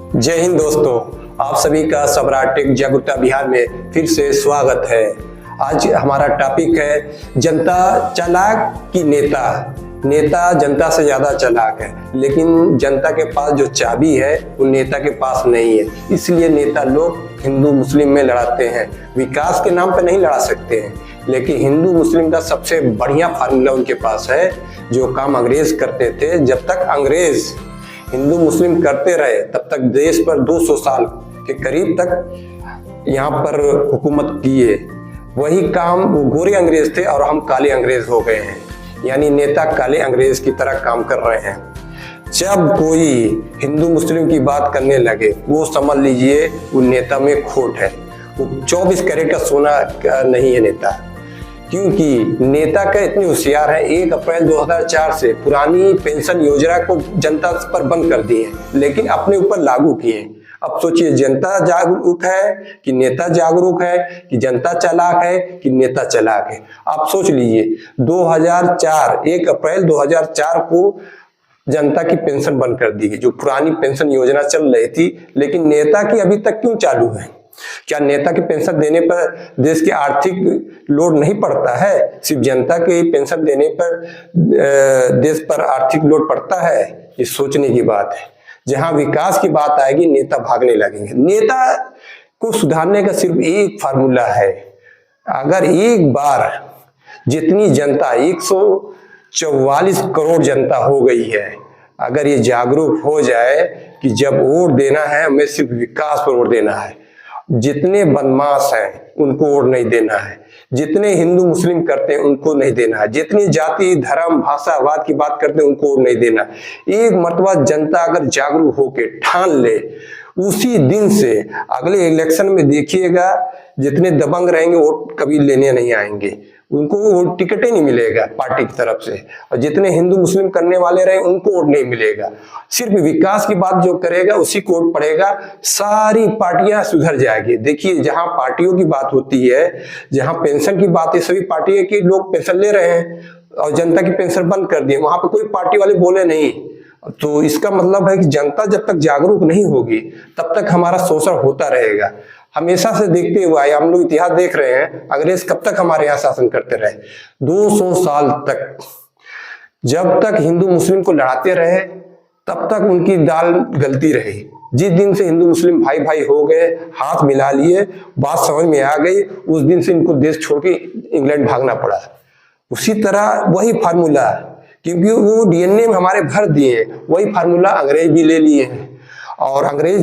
जय हिंद दोस्तों, आप सभी का सम्राट टेक जागरूकता अभियान में फिर से स्वागत है। आज हमारा टॉपिक है जनता चालाक की नेता। नेता जनता से ज्यादा चालाक है, लेकिन जनता के पास जो चाबी है वो नेता के पास नहीं है। इसलिए नेता लोग हिंदू मुस्लिम में लड़ाते हैं। विकास के नाम पर नहीं लड़ा सकते हैं, लेकिन हिंदू मुस्लिम का सबसे बढ़िया फार्मूला उनके पास है। जो काम अंग्रेज करते थे, जब तक अंग्रेज हिंदू मुस्लिम करते रहे तब तक देश पर 200 साल के करीब तक यहाँ पर हुकूमत किए। वही काम वो गोरे अंग्रेज थे और हम काले अंग्रेज हो गए हैं, यानी नेता काले अंग्रेज की तरह काम कर रहे हैं। जब कोई हिंदू मुस्लिम की बात करने लगे, वो समझ लीजिए वो नेता में खोट है। वो 24 कैरेट का सोना नहीं है नेता, क्योंकि नेता का इतने होशियार है। 1 अप्रैल 2004 से पुरानी पेंशन योजना को जनता पर बंद कर दी है, लेकिन अपने ऊपर लागू किए। अब सोचिए, जनता जागरूक है कि नेता जागरूक है, कि जनता चालाक है कि नेता चालाक है। आप सोच लीजिए, 1 अप्रैल 2004 को जनता की पेंशन बंद कर दी गई, जो पुरानी पेंशन योजना चल रही थी। लेकिन नेता की अभी तक क्यों चालू है? क्या नेता की पेंशन देने पर देश के आर्थिक लोड नहीं पड़ता है? सिर्फ जनता के पेंशन देने पर देश पर आर्थिक लोड पड़ता है? ये सोचने की बात है। जहां विकास की बात आएगी, नेता भागने लगेंगे। नेता को सुधारने का सिर्फ एक फार्मूला है। अगर एक बार जितनी जनता 144 करोड़ जनता हो गई है, अगर ये जागरूक हो जाए कि जब वोट देना है हमें सिर्फ विकास पर वोट देना है, जितने बदमाश हैं उनको वोट नहीं देना है, जितने हिंदू मुस्लिम करते हैं उनको नहीं देना है, जितनी जाति धर्म भाषावाद की बात करते हैं उनको वोट नहीं देना। एक मर्तबा जनता अगर जागरूक होके ठान ले, उसी दिन से अगले इलेक्शन में देखिएगा, जितने दबंग रहेंगे वोट कभी लेने नहीं आएंगे, उनको वोट टिकट ही नहीं मिलेगा पार्टी की तरफ से। और जितने हिंदू मुस्लिम करने वाले रहे उनको वोट नहीं मिलेगा। सिर्फ विकास की बात जो करेगा उसी को वोट पड़ेगा। सारी पार्टियां सुधर जाएगी। देखिए, जहां पार्टियों की बात होती है, जहां पेंशन की बात है, सभी पार्टियां के लोग पेंशन ले रहे हैं और जनता की पेंशन बंद कर दी, वहां पर कोई पार्टी वाले बोले नहीं। तो इसका मतलब है कि जनता जब तक जागरूक नहीं होगी तब तक हमारा शोषण होता रहेगा। हमेशा से देखते हुए आए, हम लोग इतिहास देख रहे हैं, अंग्रेज कब तक हमारे यहाँ शासन करते रहे? 200 साल तक। जब तक हिंदू मुस्लिम को लड़ाते रहे तब तक उनकी दाल गलती रही। जिस दिन से हिंदू मुस्लिम भाई भाई हो गए, हाथ मिला लिए, बात समझ में आ गई, उस दिन से इनको देश छोड़ के इंग्लैंड भागना पड़ा। उसी तरह वही फार्मूला, क्योंकि वो डीएनए में हमारे भर दिए, वही फार्मूला अंग्रेज भी ले लिए हैं। और अंग्रेज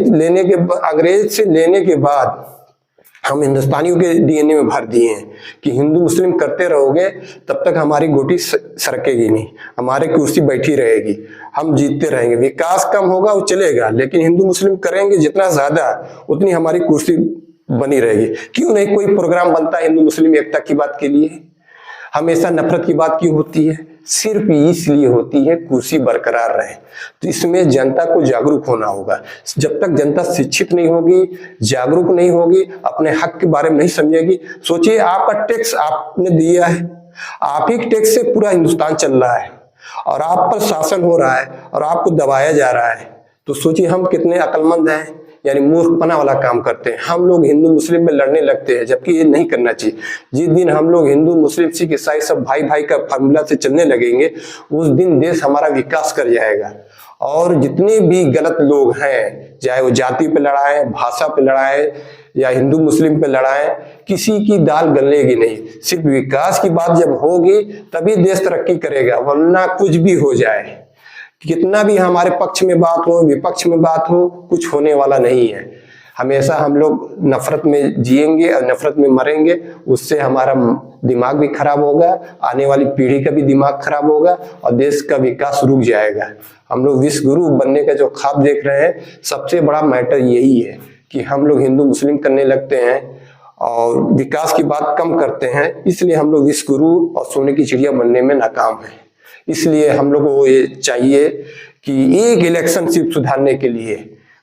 से लेने के बाद हम हिंदुस्तानियों के डीएनए में भर दिए हैं कि हिंदू मुस्लिम करते रहोगे तब तक हमारी गोटी सरकेगी नहीं, हमारी कुर्सी बैठी रहेगी, हम जीतते रहेंगे। विकास कम होगा वो चलेगा, लेकिन हिंदू मुस्लिम करेंगे जितना ज्यादा उतनी हमारी कुर्सी बनी रहेगी। क्यों नहीं कोई प्रोग्राम बनता है हिंदू मुस्लिम एकता की बात के लिए? हमेशा नफरत की बात क्यों होती है? सिर्फ इसलिए होती है कुर्सी बरकरार रहे। तो इसमें जनता को जागरूक होना होगा। जब तक जनता शिक्षित नहीं होगी, जागरूक नहीं होगी, अपने हक के बारे में नहीं समझेगी। सोचिए, आपका टैक्स आपने दिया है, आप ही टैक्स से पूरा हिंदुस्तान चल रहा है और आप पर शासन हो रहा है और आपको दबाया जा रहा है। तो सोचिए हम कितने अक्लमंद हैं, यानी मूर्खपना वाला काम करते हैं। हम लोग हिंदू मुस्लिम में लड़ने लगते हैं, जबकि ये नहीं करना चाहिए। जिस दिन हम लोग हिंदू मुस्लिम सिख ईसाई सब भाई भाई का फार्मूला से चलने लगेंगे, उस दिन देश हमारा विकास कर जाएगा। और जितने भी गलत लोग हैं, चाहे वो जाति पे लड़ाए, भाषा पे लड़ाए या हिंदू मुस्लिम पे लड़ाए, किसी की दाल गलेगी नहीं। सिर्फ विकास की बात जब होगी तभी देश तरक्की करेगा, वरना कुछ भी हो जाए, कितना भी हमारे पक्ष में बात हो, विपक्ष में बात हो, कुछ होने वाला नहीं है। हमेशा हम लोग नफरत में जिएंगे और नफरत में मरेंगे। उससे हमारा दिमाग भी खराब होगा, आने वाली पीढ़ी का भी दिमाग खराब होगा और देश का विकास रुक जाएगा। हम लोग विश्व गुरु बनने का जो ख्वाब देख रहे हैं, सबसे बड़ा मैटर यही है कि हम लोग हिंदू मुस्लिम करने लगते हैं और विकास की बात कम करते हैं। इसलिए हम लोग विश्व गुरु और सोने की चिड़िया बनने में नाकाम हैं। इसलिए हम लोगों को ये चाहिए कि एक इलेक्शन सिर्फ सुधारने के लिए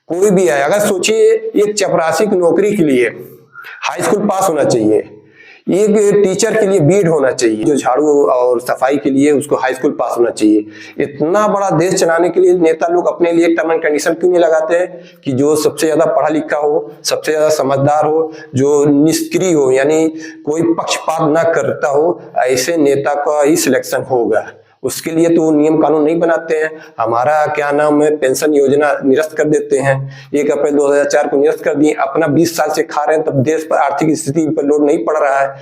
कोई भी आए, अगर सोचिए एक चपरासी की नौकरी के लिए हाई स्कूल पास होना चाहिए, एक टीचर के लिए बीएड होना चाहिए, जो झाड़ू और सफाई के लिए उसको हाई स्कूल पास होना चाहिए। इतना बड़ा देश चलाने के लिए नेता लोग अपने लिए टर्म एंड कंडीशन क्यों नहीं लगाते हैं कि जो सबसे ज्यादा पढ़ा लिखा हो, सबसे ज्यादा समझदार हो, जो निष्क्रिय हो, यानी कोई पक्षपात ना करता हो, ऐसे नेता का ही सिलेक्शन होगा। उसके लिए तो वो नियम कानून नहीं बनाते हैं। हमारा क्या नाम है, पेंशन योजना निरस्त कर देते हैं। 1 अप्रैल 2004 को निरस्त कर दिए। अपना 20 साल से खा रहे हैं, तब देश पर आर्थिक स्थिति पर लोड नहीं पड़ रहा है।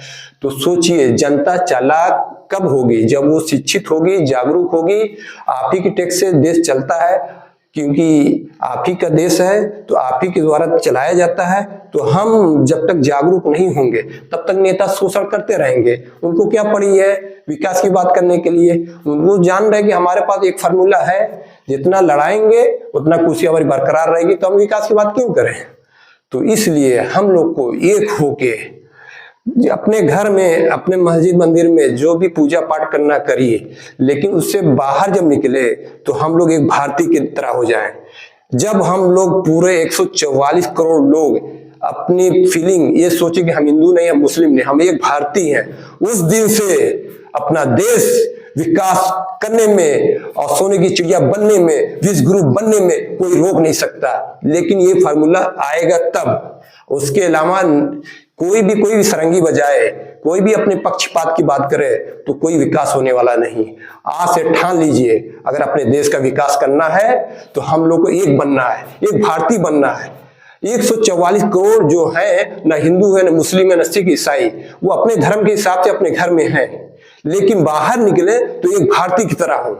तो सोचिए, जनता चालाक कब होगी? जब वो शिक्षित होगी, जागरूक होगी। आप ही के टैक्स से देश चलता है, क्योंकि आप ही का देश है, तो आप ही के द्वारा चलाया जाता है। तो हम जब तक जागरूक नहीं होंगे तब तक नेता शोषण करते रहेंगे। उनको क्या पड़ी है विकास की बात करने के लिए? उनको जान रहे कि हमारे पास एक फार्मूला है, जितना लड़ाएंगे उतना कुर्सी हमारी बरकरार रहेगी, तो हम विकास की बात क्यों करें? तो इसलिए हम लोग को एक होके अपने घर में, अपने मस्जिद मंदिर में जो भी पूजा पाठ करना करिए, लेकिन उससे बाहर जब निकले तो हम लोग एक भारतीय की तरह हो जाएं। जब हम लोग पूरे 144 करोड़ लोग अपनी फीलिंग ये सोचे कि हम हिंदू नहीं, हम मुस्लिम नहीं, हम एक भारतीय हैं, उस दिन से अपना देश विकास करने में और सोने की चिड़िया बनने में, विश्व गुरु बनने में कोई रोक नहीं सकता। लेकिन ये फार्मूला आएगा तब। उसके अलावा कोई भी सरंगी बजाए, कोई भी अपने पक्षपात की बात करे, तो कोई विकास होने वाला नहीं। आज से ठान लीजिए, अगर अपने देश का विकास करना है तो हम लोग को एक बनना है, एक भारतीय बनना है। 144 करोड़ जो है, ना हिंदू है, ना मुस्लिम है, ना सिख ईसाई, वो अपने धर्म के हिसाब से अपने घर में है, लेकिन बाहर निकले तो एक भारतीय की तरह हो,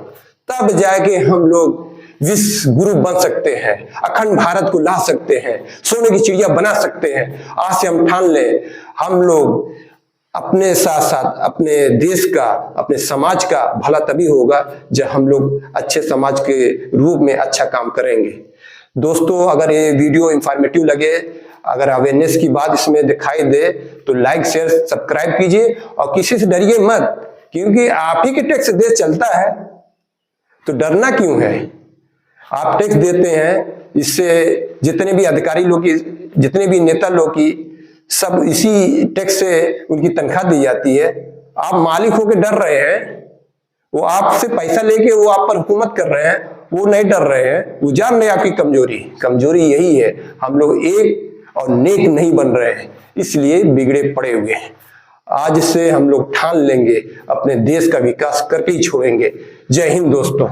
तब जाके हम लोग विश्व गुरु बन सकते हैं, अखंड भारत को ला सकते हैं, सोने की चिड़िया बना सकते हैं। आज से हम ठान ले, हम लोग अपने साथ साथ अपने देश का, अपने समाज का भला तभी होगा जब हम लोग अच्छे समाज के रूप में अच्छा काम करेंगे। दोस्तों, अगर ये वीडियो इंफॉर्मेटिव लगे, अगर अवेयरनेस की बात इसमें दिखाई दे, तो लाइक शेयर सब्सक्राइब कीजिए और किसी से डरिए मत, क्योंकि आप ही के टैक्स से देश चलता है, तो डरना क्यों है? आप टैक्स देते हैं, इससे जितने भी अधिकारी लोग की, जितने भी नेता लोग की, सब इसी टैक्स से उनकी तनख्वाह दी जाती है। आप मालिक होकर डर रहे हैं, वो आपसे पैसा लेके वो आप पर हुकूमत कर रहे हैं, वो नहीं डर रहे हैं, वो जान रहे हैं आपकी कमजोरी यही है, हम लोग एक और नेक नहीं बन रहे हैं, इसलिए बिगड़े पड़े हुए हैं। आज से हम लोग ठान लेंगे, अपने देश का विकास करके ही छोड़ेंगे। जय हिंद दोस्तों।